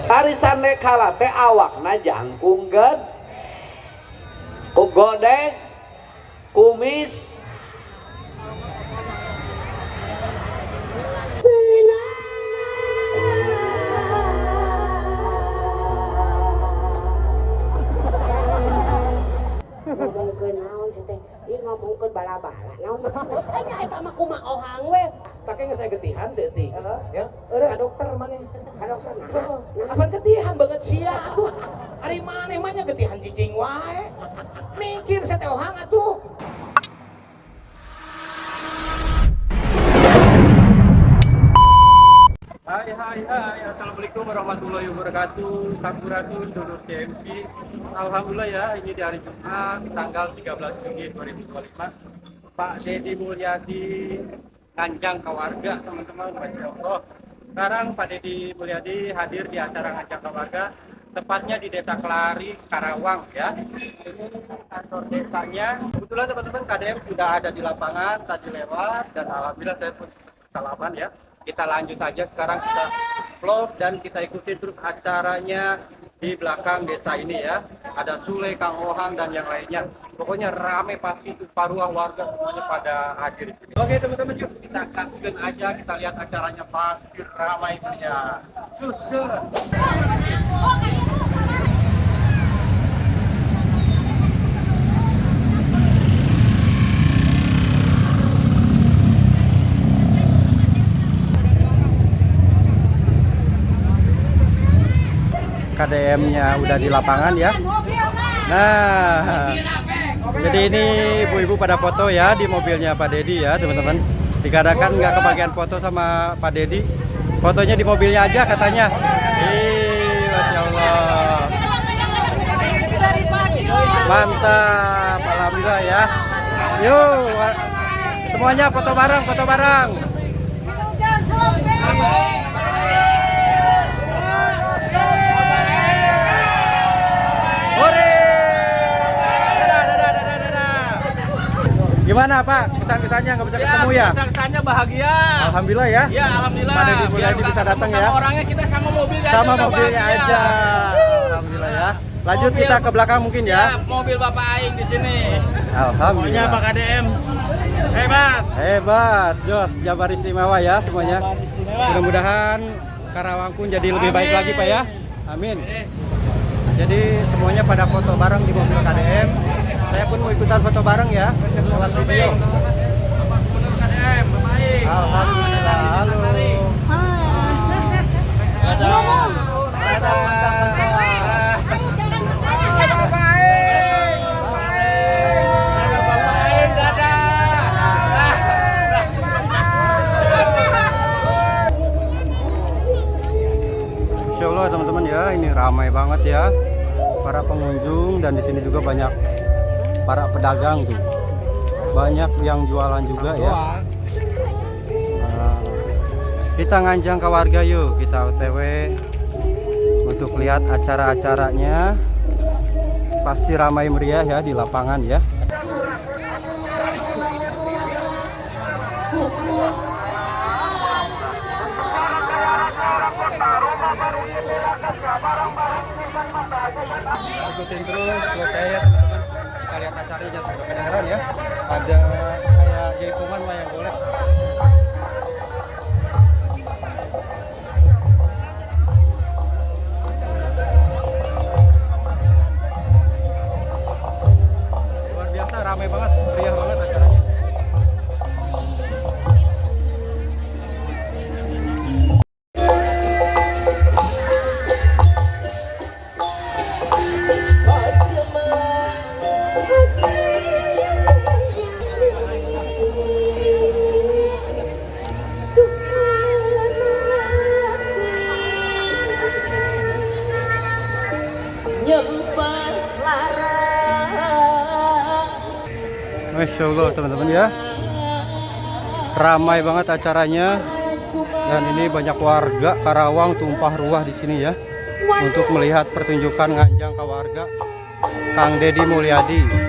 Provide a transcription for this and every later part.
Arisan nekala teh awakna jangkung ged ku godeng kumis ngomongkeun naon sih teh? Ih ngomongkeun bala-bala naon aya eta mah kumaha ohang we. pakai nggak saya getihan sih ti ya Eureun ka dokter mana ka dokter nah. apa getihan banget sia atuh ari maneh mah nya getihan cicing wae mikir saya teh ohang atuh. Hai, assalamualaikum warahmatullahi wabarakatuh. Sampurasun dulur CMP. Alhamdulillah ya, ini di hari Jumat tanggal 13 Juni 2025. Pak Dedi Mulyadi Nganjang Kawarga, teman-teman, Masya Allah. Sekarang Pak Dedi Mulyadi hadir di acara Nganjang Kawarga, tepatnya di Desa Kelari, Karawang ya. Ini kantor desanya. Kebetulan teman-teman KDM sudah ada di lapangan, tadi lewat, dan alhamdulillah saya pun salaman ya. Kita lanjut aja sekarang, kita vlog dan kita ikuti terus acaranya di belakang desa ini ya. Ada Sule, Kang Ohang dan yang lainnya. Pokoknya rame pasti, paruah warga semuanya pada hadir. Oke teman-teman, yuk kita saksikan aja, kita lihat acaranya pasti ramai punya. Susul. KDM-nya udah di lapangan ya. Nah, jadi ini ibu-ibu pada foto ya di mobilnya Pak Dedi ya teman-teman. Dikatakan nggak kebagian foto sama Pak Dedi, fotonya di mobilnya aja katanya. Masya Allah. Mantap, alhamdulillah ya. Yuk, semuanya foto bareng, foto bareng. Gimana Pak? Kesan-kesannya nggak bisa ketemu ya? Kesan-kesannya bahagia. Alhamdulillah ya. Ya alhamdulillah. Pak Dedi Mulyadi bisa datang ya. Sama orangnya kita sama mobilnya Sama aja. mobilnya aja. Alhamdulillah ya. Lanjut Mobil, kita ke belakang mungkin ya. Siap, mobil Bapak Aing di sini. Alhamdulillah. Pak KDM hebat. Hebat, Jos, Jabar istimewa ya semuanya. Istimewa. Mudah-mudahan Karawang pun jadi lebih baik lagi Pak ya. Amin. Jadi semuanya pada foto bareng di mobil KDM. Saya pun mau ikutan foto bareng ya lewat video. Bapak Gubernur KDM, Bapak Aing. Alhamdulillah. Halo. Insya Allah teman-teman ya, ini ramai banget ya para pengunjung, dan di sini juga banyak para pedagang tuh, banyak yang jualan juga ya. Nah, kita nganjang ke warga yuk, kita OTW untuk lihat acara-acaranya. Pasti ramai meriah ya di lapangan ya. Ikutin terus buat saya ya teman-teman. Kita lihat acaranya jangan sampai kedengeran ya. Ada kayak jaipongan mah yang boleh. Luar biasa, ramai banget, meriah banget acaranya. Masya Allah teman-teman ya, ramai banget acaranya, dan ini banyak warga Karawang tumpah ruah di sini ya untuk melihat pertunjukan nganjang Kawarga Kang Dedi Mulyadi.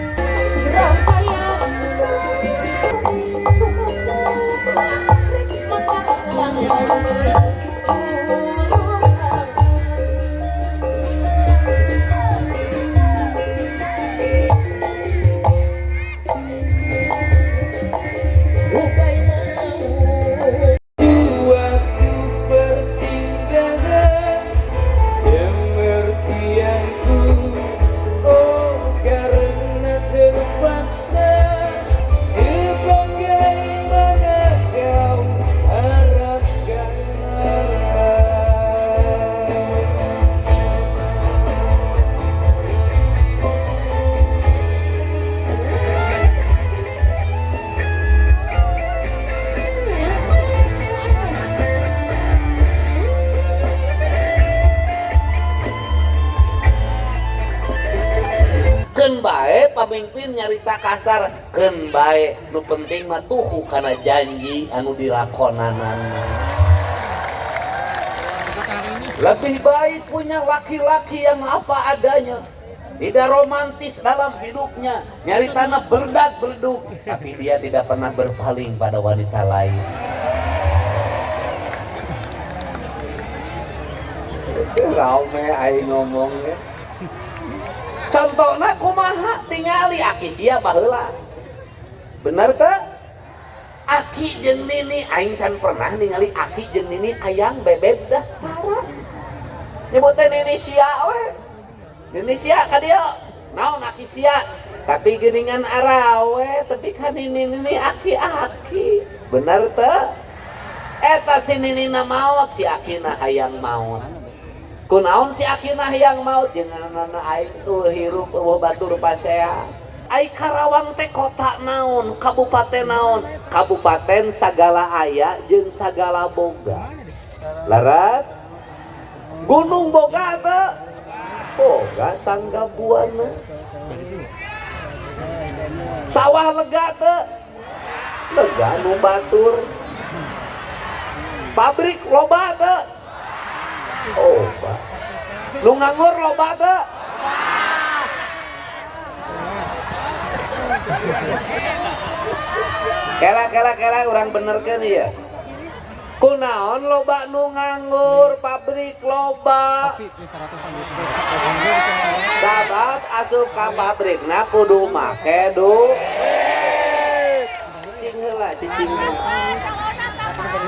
keun bae pamimpin nyarita kasar, keun bae nu penting mah tuhu kana janji anu dilakonanana. Lebih baik punya laki-laki yang apa adanya, tidak romantis dalam hidupnya, nyaritana berdak berduk, tapi dia tidak pernah berpaling pada wanita lain. Rame aing ngomong ya. Contohna kumaha tingali aki sia baheula. Bener teh? Aki jeung Nini aing can pernah ningali aki jeung Nini ayang bebeb dah tara. Nyebutnya Nini sia we. Nini sia ka dieu. Naon aki sia? Tapi geuningan arawe, tapi kan Nini aki-aki. Bener teh? Eta si Nini na maot, si akina hayang maot. Kunaon si akina hayang maot jeung anak aing hirup eueuh batur pasea. Ai Karawang teh kota naon, kabupaten naon? Kabupaten sagala aya jeung sagala boga. Laras? Gunung boga teh? Boga sanggabuana. Sawah lega teh? Lega nu batur. Pabrik loba teh? Loba. Nu nganggur loba teh? Kela urang benerkeun ieu. Kunaon loba nu nganggur, pabrik loba. Sabab asup ka pabrikna kudu make duit. Cicing heula, cicing.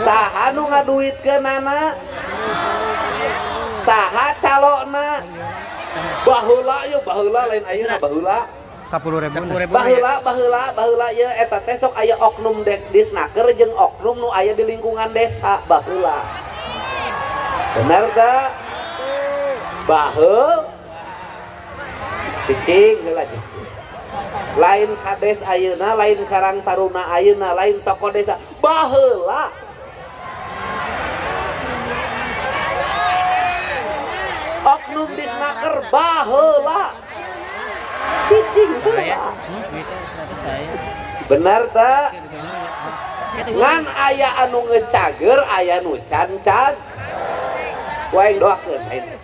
Saha nu ngaduitkeunana? Saha calona? Baheula yeuh, baheula lain ayeuna baheula. 10.000. Baheula ye eta teh sok aya oknum disnaker jeung oknum nu aya di lingkungan desa baheula. Bener teh? Baheul cicing heula cicing. Lain kades ayeuna, lain Karang Taruna ayeuna, lain tokoh desa baheula. Oknum disnaker baheula. Cicing bener tak? Ngan aya anu geus cager, aya nu can-can. Wae doakeun aing.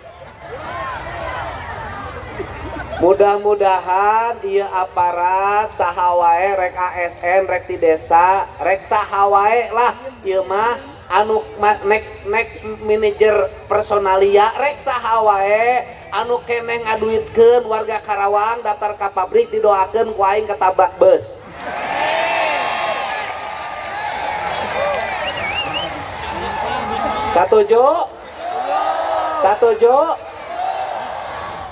Mudah-mudahan ieu aparat saha wae rek ASN rek di desa, rek saha wae lah ieu mah anu nek manajer personalia rek saha wae anu keneh ngaduitkeun warga Karawang daftar ka pabrik didoakeun ku aing ketabrak bus. Satuju?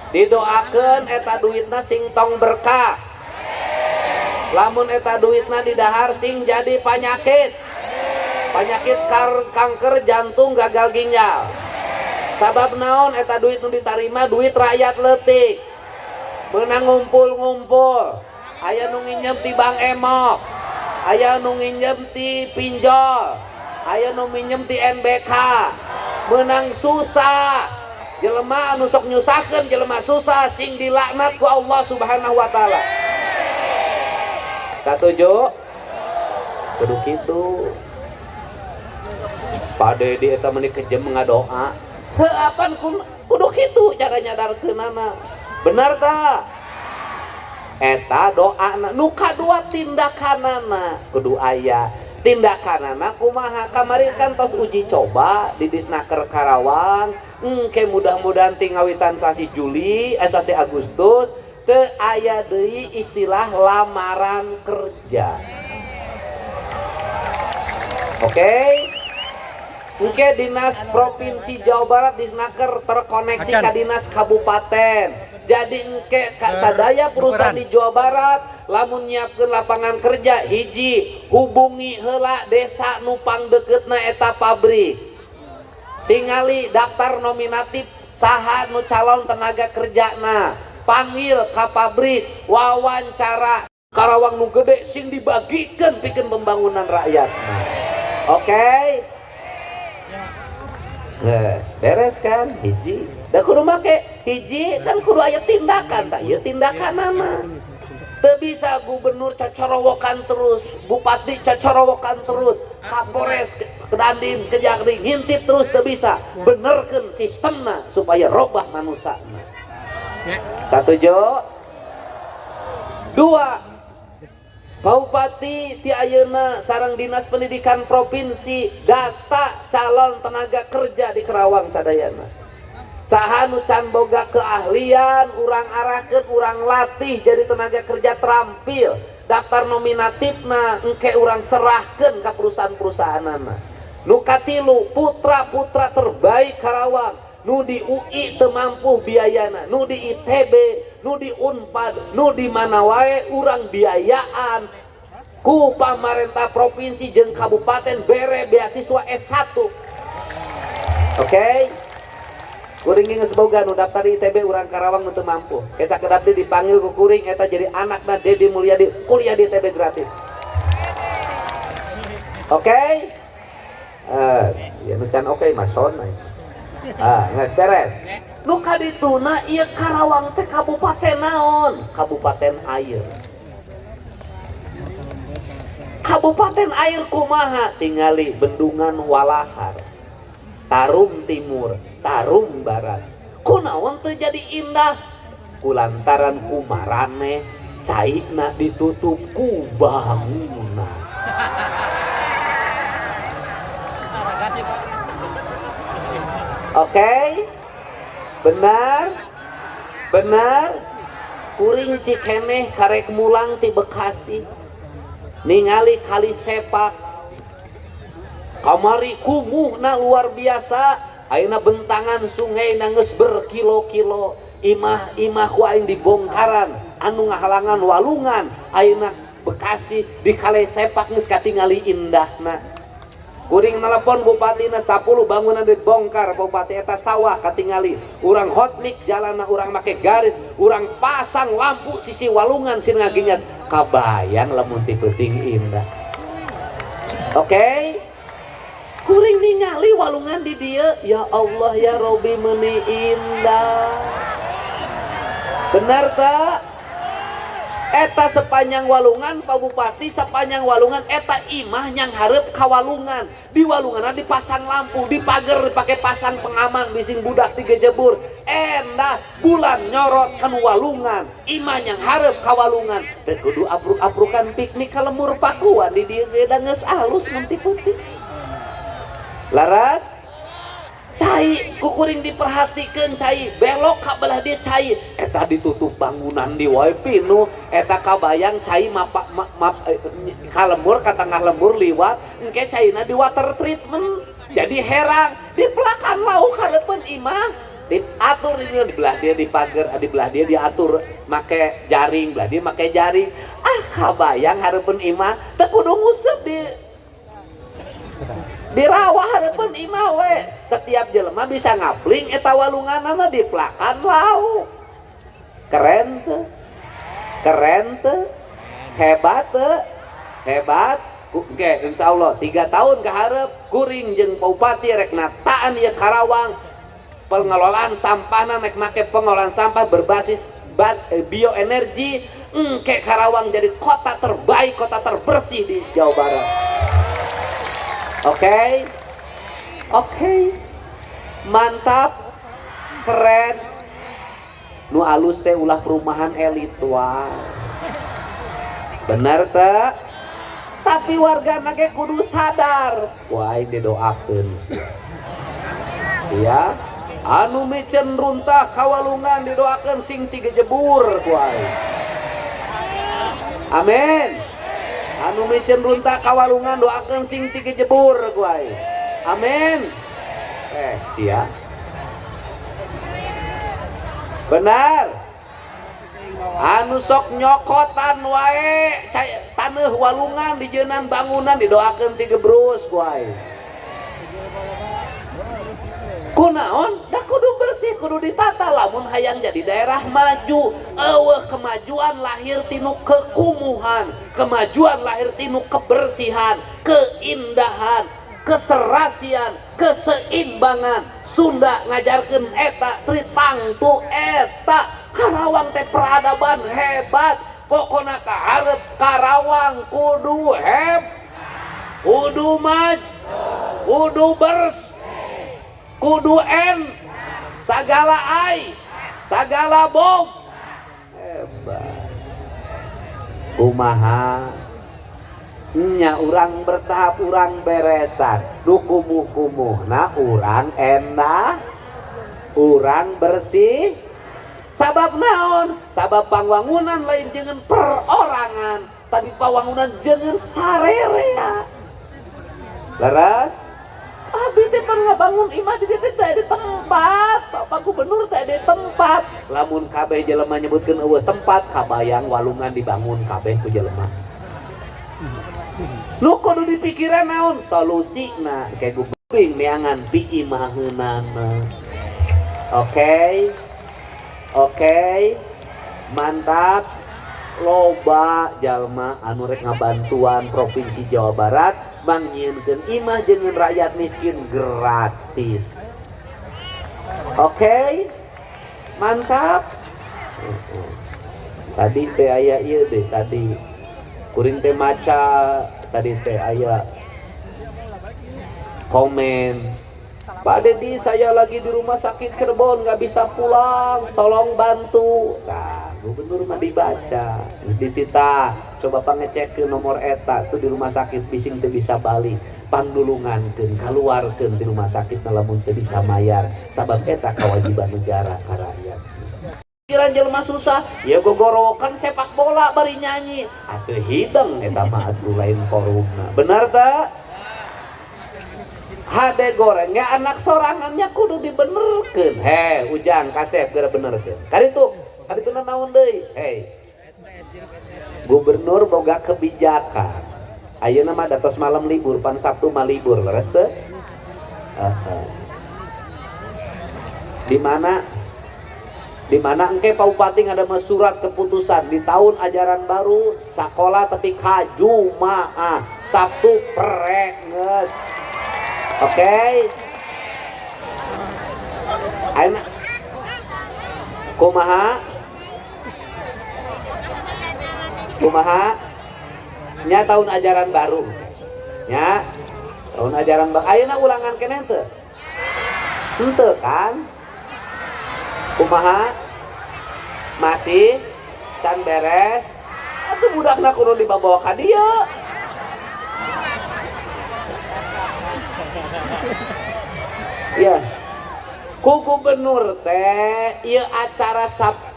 Didoakeun eta duitna sing tong berkah. Lamun eta duitna didahar sing jadi penyakit. Penyakit kanker jantung, gagal ginjal. Sabab naon eta duit nu ditarima duit rakyat leutik. Meunang ngumpul-ngumpul. Aya nu nginjem ti Bank Emok. Aya nu nginjem ti pinjol. Aya nu minjem ti NBK. Meunang susah. Jelema anu sok nyusahkeun jelema susah sing dilaknat ku Allah Subhanahu wa taala. Satuju? Kudu kitu. Pak Dedi eta meuni kejem ngadoa. Heuapan kudu kitu cara nyadarkeunana. Bener tah? Eta doana nu kadua tindakanana kudu aya. Tindakanana kumaha? Kamari kan tos uji coba di Disnaker Karawang. Ke mudah-mudahan tingawitan sasi Juli, sasi Agustus teu aya deui istilah lamaran kerja. Oke? Engke Dinas Provinsi Jawa Barat Disnaker terkoneksi ke Dinas Kabupaten. Jadi engke sadaya perusahaan di Jawa Barat lamun nyiapkeun lapangan kerja hiji hubungi heula desa nu pangdeuketna eta pabrik. Tingali daftar nominatif saha nu calon tenaga kerjana. Panggil ka pabrik, wawancara. Karawang nu gede sing dibagikeun pikeun pembangunan rakyatna. Oke? Beres kan hiji da kudu make hiji kan kudu aya tindakan tak ieu tindakanana teu bisa gubernur cocorowokan terus bupati cocorowokan terus kapolres ke dandim ke jakri ngintip terus teu bisa benerkeun sistemna supaya robah manusana. Satuju. Dua, Bupati ti ayeuna sareng Dinas Pendidikan Provinsi data calon tenaga kerja di Kerawang sadayana. Saha nu can boga keahlian urang arahkeun urang latih jadi tenaga kerja terampil. Daftar nominatifna engke urang serahkeun ka perusahaan-perusahaanna. Nu katilu putra-putra terbaik Karawang nu di UI teu mampu biayana, nu di ITB, nu di Unpad, nu di mana wae urang biayaan ku pamarentah provinsi jeung kabupaten bere beasiswa S1. Oke. Kuring geus boga nu daftar di ITB urang Karawang nu teu mampu. Ke sakedap dipanggil ku kuring eta jadi anakna Dedi Mulyadi kuliah di ITB gratis. Oke. Ya nu can oke mason. Nges beres. Nu kadituna ieu Karawang teh kabupaten naon? Kabupaten air. Kabupaten air kumaha? Tingali Bendungan Walahar, Tarum Timur, Tarum Barat. Kunaon teu jadi indah? Kulantaran kumarane caina ditutup ku bangunan. Oke, benar, kuring cikeneh karek mulang ti Bekasi, ningali kali sepak, kamari kumuhna luar biasa, ayeuna bentangan sungai nangis berkilo-kilo, imah ku aing dibongkaran, anu ngahalangan walungan, ayeuna Bekasi di kali sepak geus katingali indahna. Kuring nelpon bupatina 10 bangunan dibongkar bupati eta sawah katingali urang hot mic jalanna urang make garis urang pasang lampu sisi walungan sin ngaginyas kabayang lamun ti peuting indah. Oke. Kuring ningali walungan di dieu ya Allah ya Robbi meuni indah. Benar tak? Eta sepanjang walungan Pak Bupati sepanjang walungan eta imah yang hareup ka walungan di walunganna dipasang lampu di pagar dipake pasang pengaman bising budak digejebur endah bulan nyorot kan walungan imah yang hareup ka walungan teu kudu abruk-abrukan piknik ka lemur pakuan di dieu da geus alus mun ti putih laras cai kukuring diperhatikeun cai belok ka belah dia cai eta ditutup bangunan di wae pinu eta kabayang cai ka lembur ka tengah lembur liwat engke caina di water treatment jadi herang di pelakan lauk hareupeun imah diatur di belah dia di pagar di belah dia diatur make jaring belah dia make jaring kabayang hareupeun imah teu kudu nguseup di rawah hareupeun imah we setiap jelema bisa ngapling eta walunganna di pelakan lauk keren teu hebat oke insyaallah 3 tahun ka hareup kuring jeung Bupati rek nataan ieu Karawang pengelolaan sampahna nek make pengolahan sampah berbasis bioenergi engke Karawang jadi kota terbaik kota terbersih di Jawa Barat. Oke, mantap, keren. Nu alus teh ulah perumahan elit wah. Bener teh? Tapi warga nage kudu sadar. Wah, didoakeun sia. Anu micen runtah kawalungan didoakeun sing tiga jebur kuai. Amin. Anu micen runtah kawalungan doakeun sing tiga jebur kuai. Amin. Sia. Benar. Anu sok nyokotan wae taneuh walungan di jeunan bangunan didoakeun ti gebrus kuai. Kunaon? Da kudu bersih, kudu ditata lamun hayang jadi daerah maju. Eueuh kemajuan lahir tinu kekumuhan, kemajuan lahir tinu kebersihan, keindahan. keserasian, keseimbangan. Sunda ngajarkeun eta tritangtu eta. Karawang teh peradaban hebat. Pokona kaharep Karawang kudu kudu maj, kudu bers, kudu sagala ai, sagala bog. Hebat. Kumaha nya urang bertahap, urang beresan, nu kumuh-kumuhna urang endah, urang bersih. Sabab naon? Sabab pangwangunan lain jeung perorangan, tapi pawangunan jeung sarerea. Leres? Abi teh pan ngabangun imah di dieu teh di tempat, Bapak Gubernur teh di tempat. Lamun kabeh jelema nyebutkeun eueuh tempat, kabayang walungan dibangun kabeh ku jelema. Nu kudu dipikiran naon? Solusina kayak gubing neangan pi imaheunana. Oke, mantap. Loba jalma anu rek ngabantuan Provinsi Jawa Barat mangnyieunkeun imah jeung rakyat miskin gratis. Oke, mantap. Tadi teh aya ieu deh tadi. Kuring teh maca tadi teh aya komen. Pak Dedi, saya lagi di rumah sakit Cirebon, nggak bisa pulang, tolong bantu. Nah, gubernur mah dibaca, dititah, coba pangecek ke nomor eta, tuh di rumah sakit bising teu bisa balik, pangdulungankeun, kaluarkeun di rumah sakit lamun teu bisa mayar, sabab eta kewajiban negara ka rakyat. Pikiran jelema susah, ya gogorokan sepak bola bari nyanyi, atuh hideng eta mah atuh lain forumna. Benar tak? Hade goreng ya anak sorangannya kudu dibenerkeun. Ujang Kasep gara benerkeun. Kaditu naon deui? Gubernur boga kebijakan. Ayeuna mah datos malam libur, pan Sabtu mah libur, leres teu? Di mana engke Pak Bupati ngadama surat keputusan di tahun ajaran baru sekolah tapi kajumaah Sabtu prek geus. Oke. Ayeuna kumaha? Nya tahun ajaran baru. Nya tahun ajaran baru. Ayeuna ulangan keneh teu? Henteu kan? Kumaha? Masih can beres. Atuh budakna kudu dibawa ka dieu. Ya, ku gubernur teh ieu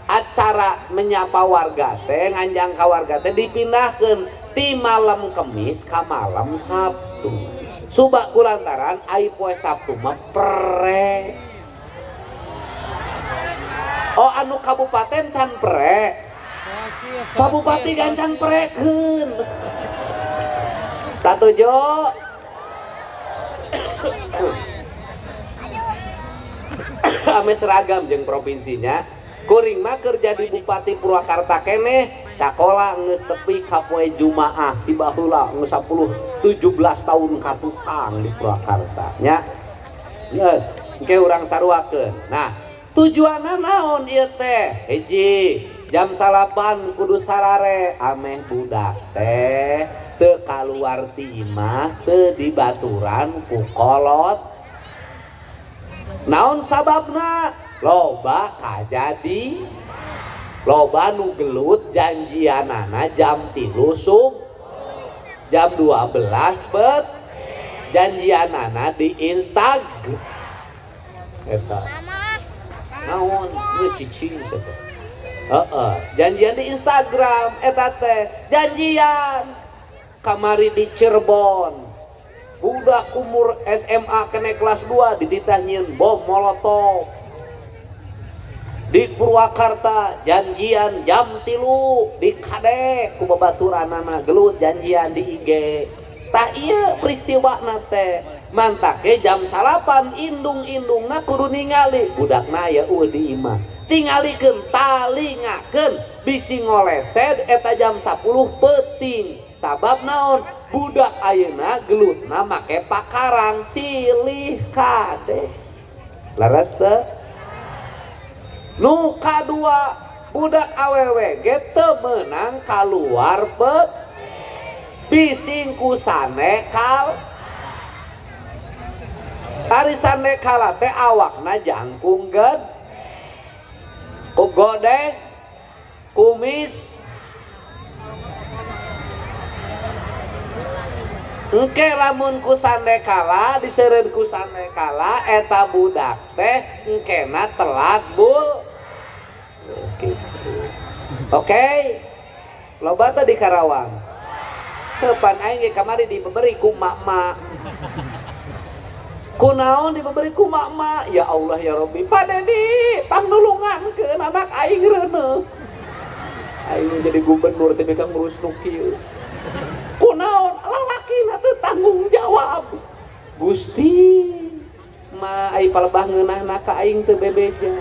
acara menyapa warga teh nganjang ka warga teh dipindahkeun ti malam Kemis ka malam Sabtu. Subak kulantaran ai poe Sabtu mah pre. Oh anu kabupaten can pre. Pak Bupati gancan prekeun. Satuju. Ame seragam jeung provinsinya. Kuring mah kerja di Bupati Purwakarta keneh sakola geus tepi ka poe Jumaah di baheula geus 17 tahun ka tukang di Purwakarta nya. Geus engke urang saruakeun. Nah, tujuanna naon ieu teh? Hiji, jam 8 kudu sarare ameh budak teh teu kaluar ti imah teu dibaturan ku kolot. Naon sababna? Loba kajadi, loba nu gelut janjianana jam 3 subuh, jam 12 bet janjianana di Instagram. Eta naon cicing eta. Janjian di Instagram eta teh janjian kamari di Cirebon. Budak umur SMA kene kelas 2 dititahnyieun bom molotov. Di Purwakarta janjian jam 3 di Kadek ku babaturanana gelut janjian di IG. Tah ieu peristiwana teh mantake jam 8 indung-indungna kudu ningali budakna aya di imah. Tingalikeun talingakeun bisi ngolesed eta jam 10 peuting. Sabab naon? Budak ayeuna gelutna make pakarang silih kade. Laras teu? Nu kadua, budak awewe ge teu meunang kaluar bising ku sane kal. Ari sane kala teh awakna jangkung ged. Ku godeng kumis engke lamun ku sandekala diseureun ku sandekala eta budak teh engkena telat bul gitu. Oke. Loba teh di Karawang. Teupan aing ge kamari diberi ku mak-mak. Kunaon diberi ku mak-mak? Ya Allah ya Rabbi, padedi pangnulungankeun anak aing reuneuh. Aing jadi gubernur teh bekang ngurus nu kieu. Kunaon lalakina teu tanggung jawab. Gusti, ma ai palebah ngeunahna ka aing teu bebeja.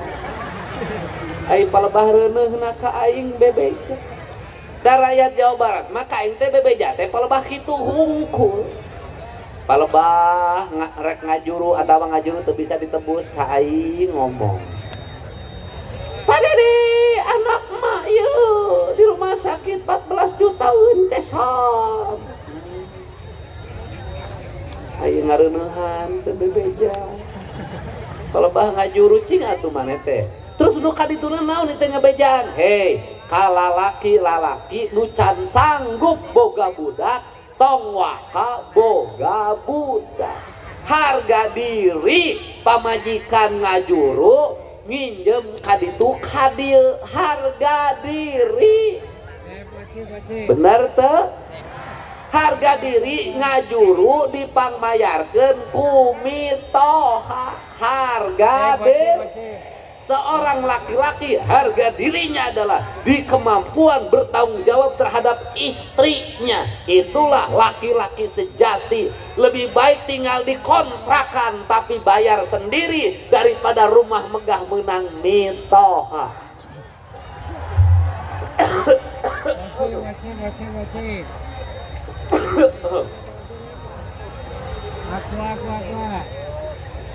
Ai palebah reuneuhna ka aing bebeja. Da rakyat Jawa Barat mah ka aing teh bebeja teh palebah kitu hungkul. Palebah rek ngajuru atawa ngajuru teu bisa ditebus ka aing ngomong. Padede anak emak yeuh di rumah sakit 14 juta euncesan. Aing ngareuneuhan teu bebeja. Palebah ngajuru cing atuh maneh teh. Terus nu kadituna naon teh ngabejaan? Hei, kalalaki-lalaki nu can sanggup boga budak tong waka boga budak. Harga diri pamajikan ngajuru nginjem kaditu kadil harga diri. Bener teu? Harga diri ngajuru dipangmayarkeun ku mitoha. Harga diri seorang laki-laki harga dirinya adalah di kemampuan bertanggung jawab terhadap istrinya. Itulah laki-laki sejati. Lebih baik tinggal di kontrakan tapi bayar sendiri daripada rumah megah menang mitoha.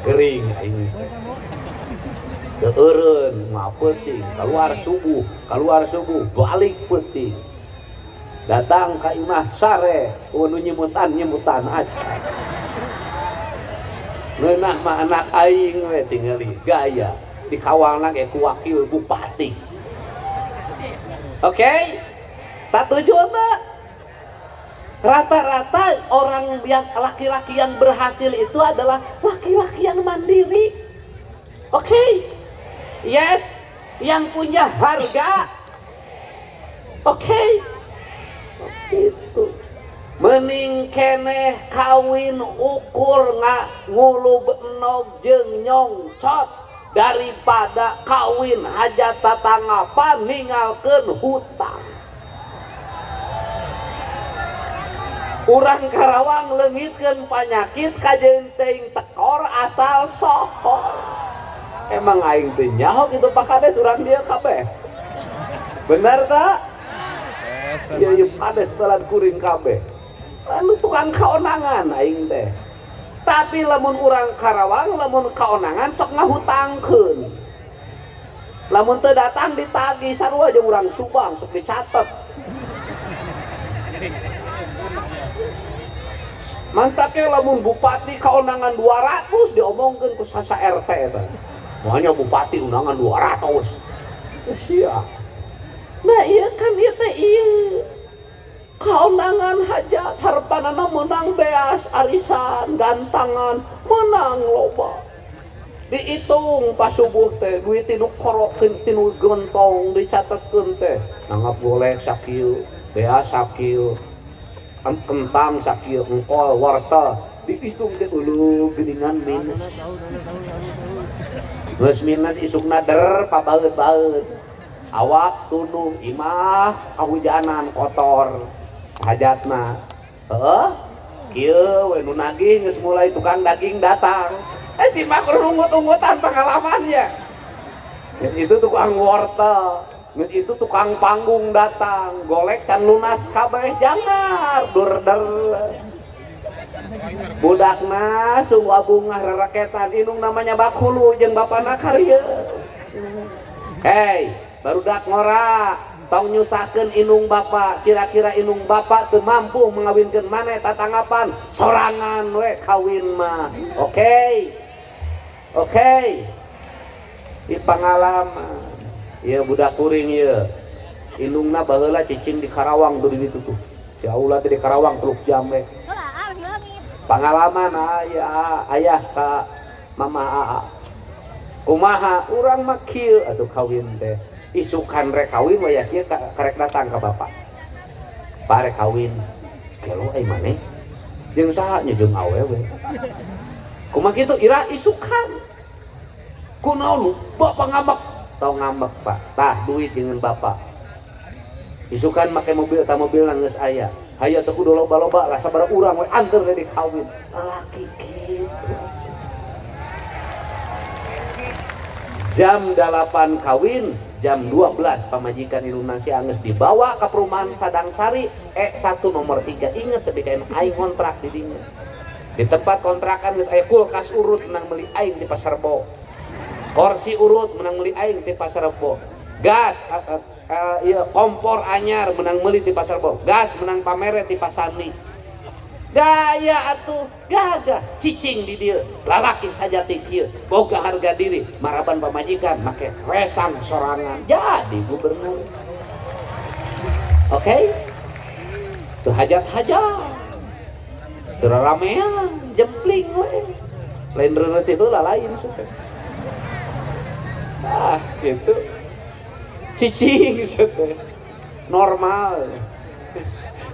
Kering ini. Eureun mah penting, keluar subuh balik penting. Datang ka imah sare nu nyemutan aja. Ngeunah mah anak aing we tingali gaya dikawalna ge ku wakil bupati. Oke? Setuju teh? Rata-rata orang yang laki-laki yang berhasil itu adalah laki-laki yang mandiri. Oke? Yes, yang punya harga. Oke. Itu. Mending keneh kawin ukur ngulub enog jeung nyongcot daripada kawin hajat tatanggapan ninggalkeun hutang. Urang Karawang leungitkeun panyakit kajeun teuing tekor asal sohor. Emang aing teh nyaho kitu Pak Kades urang dia kabeh. Bener tak? Iya ieu Kades telan kuring kabeh. Anu tukang kaonangan aing teh. Tapi lamun urang Karawang lamun kaonangan sok ngahutangkeun. Lamun teu datang ditagih sarua jeung urang Subang sok dicatet. Mantapnya lamun bupati kaonangan 200 diomongkeun ku sasa RT eta. Moanya bupati undangan 200. Sia. Nah iya kan ieu teh ieu. Kaundangan hajat harapanana menang beas arisan gantangan menang loba. Dihitung pas subuh teh duit tinu korokeun tinu gentong dicatetkeun teh. Nanggap golek sakieu, beas sakieu. Kentang sakieu, engkol wortel dihitung teh uluh geuningan minus. Geus minus isukna der pabaeut-baeut. Awak tunuh imah kahujanan kotor hajatna. Heuh, kieu we nu nagih geus mulai tukang daging datang. Si mak rungut-ungutan pengalamannya. Geus itu tukang wortel. Geus itu tukang panggung datang, golek can lunas kabeh jangar durder. Budakna sungguh bungah raraketan inung namanya Bakhulu jeung bapana karya. Hei, barudak ngora tong nyusahkeun inung bapak, kira-kira inung bapak teu mampu mengawinkeun maneh tatanggapan sorangan we kawin mah. Oke. Di pengalaman ieu budak kuring ieu indungna baheula cicing di Karawang tuh di ditu tuh. Si Aula teh di Karawang 3 jam we. Pengalaman ayah ka mama aa. Kumaha urang mah kieu atuh kawin teh. Isukan rek kawin we ya kieu karek datang ka bapak. Parek kawin. Kelo ai maneh. Jeung saha nya jeung awewe. Kumaha kitu ira isukan. Kunaon bapak ngambek. Tau ngambek Pak, tah duit dengan bapak. Isukan make mobil, tah mobil geus aya. Hayu teh kudu loba-loba lah sabaraha urang we anteur di kawin. Lalaki kitu. Jam 8 kawin, jam 12 pamajikan indungna si geus dibawa ke perumahan Sadang Sari E1 nomor 3. Inget teh dikain aing kontrak di dinya. Di tempat kontrakan geus aya kulkas urut menang meuli aing di Pasar Rebo. Kursi urut menang meuli aing di Pasar Rebo. Gas kompor anyar menang meuli di Pasar Rebo. Gas menang pamere di Pasani. Gaya atuh gagah cicing di dieu. Lalaki sajati kieu boga harga diri, maraban pamajikan make resang sorangan jadi gubernur. Oke? Teu hajat-hajat. Teu ramean, jempling we. Lain reunut itu lain suka. Gitu cicing gitu normal.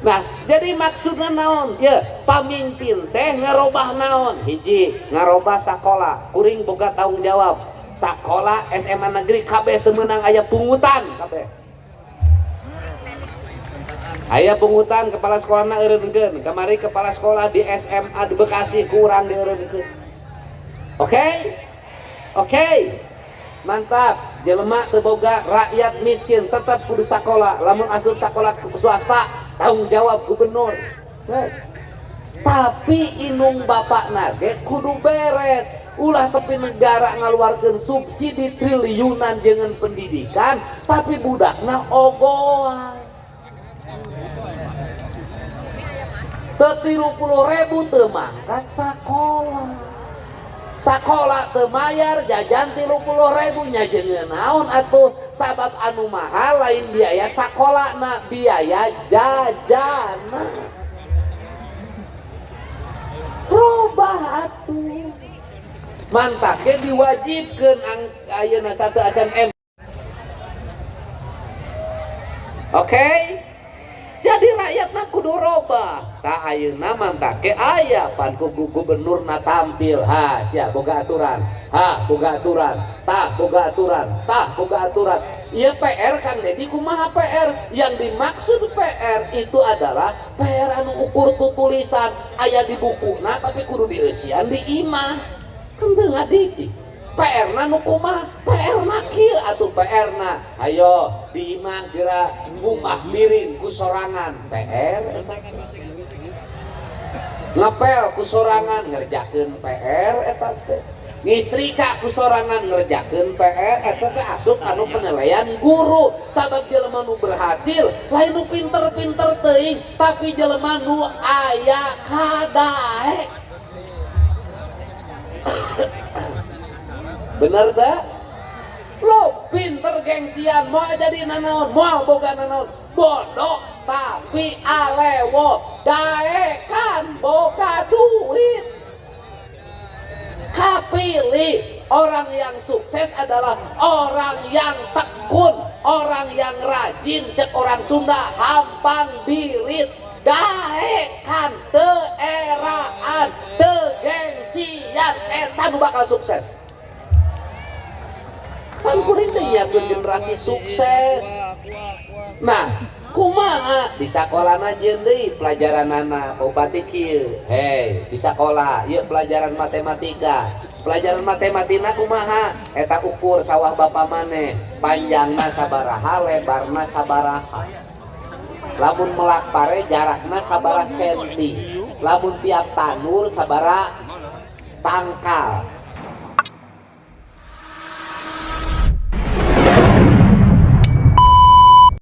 Nah jadi maksudnya naon ya pamimpin teh ngarobah naon hiji ngarobah sakola kuring boga tanggung jawab sakola SMA negeri kabeh teu meunang aya pungutan kabeh aya pungutan kepala sekolahna eureunkeun kamari kepala sekolah di SMA di Bekasi kurang dieureunkeun. Oke. Mantap, jelema teu boga rakyat miskin tetap kudu sakola. Lamun asup sakola swasta tanggung jawab gubernur. Yes. Tapi inung bapakna ge kudu beres. Ulah tepi negara ngaluarkeun subsidi triliunan jeung pendidikan, tapi budakna ogoan. Teu 30.000 teu mangkat sakola. Sakola teu mayar jajan 30.000 nya jeung naon atuh sabab anu mahal lain biaya sakolana biaya jajana. Robah atuh. Mantap ge diwajibkeun ayeuna 1 acan M. Oke? Jadi rakyatna kudu robah. Tah ayeuna mantap ke aya pan ku gubernurna tampil. Ha sia boga aturan. Ha boga aturan. Tah boga aturan. Tah boga aturan. Ieu PR Kang Dedi kumaha PR? Yang dimaksud PR itu adalah PR anu ukur tulisan aya di bukuna tapi kudu dieusian di imah. Kan teu ngadiki. PR-na nu kumaha? PR-na kieu atuh PR-na. Ayo di imah geura ngumah miring ku sorangan PR. Ngapel ku sorangan ngerjakeun PR eta teh. Ngistrika ku sorangan ngerjakeun PR eta teh asup anu penilaian guru. Sabab jelema nu berhasil lain nu pinter-pinter teuing, tapi jelema nu aya kadae. Bener tak? Lo pinter gengsian mau jadi nanaon, mau boga nanaon bodoh tapi alewo dae kan boga duit. Kapilih orang yang sukses adalah orang yang tekun, orang yang rajin, cek orang Sunda hampang birit. Dae kan teu eraan, teu gengsian eta nu bakal sukses. Kan kuring teh nyiapkeun generasi sukses. Nah, kumaha di sakolana jeung deui pelajaranana bupati kieu. Hei, di sakola ieu pelajaran matematika. pelajaran matematika kumaha eta ukur sawah bapa maneh panjangna sabaraha lebarna sabaraha lamun melak pare jarakna sabaraha senti lamun tiap tanur sabaraha tangkal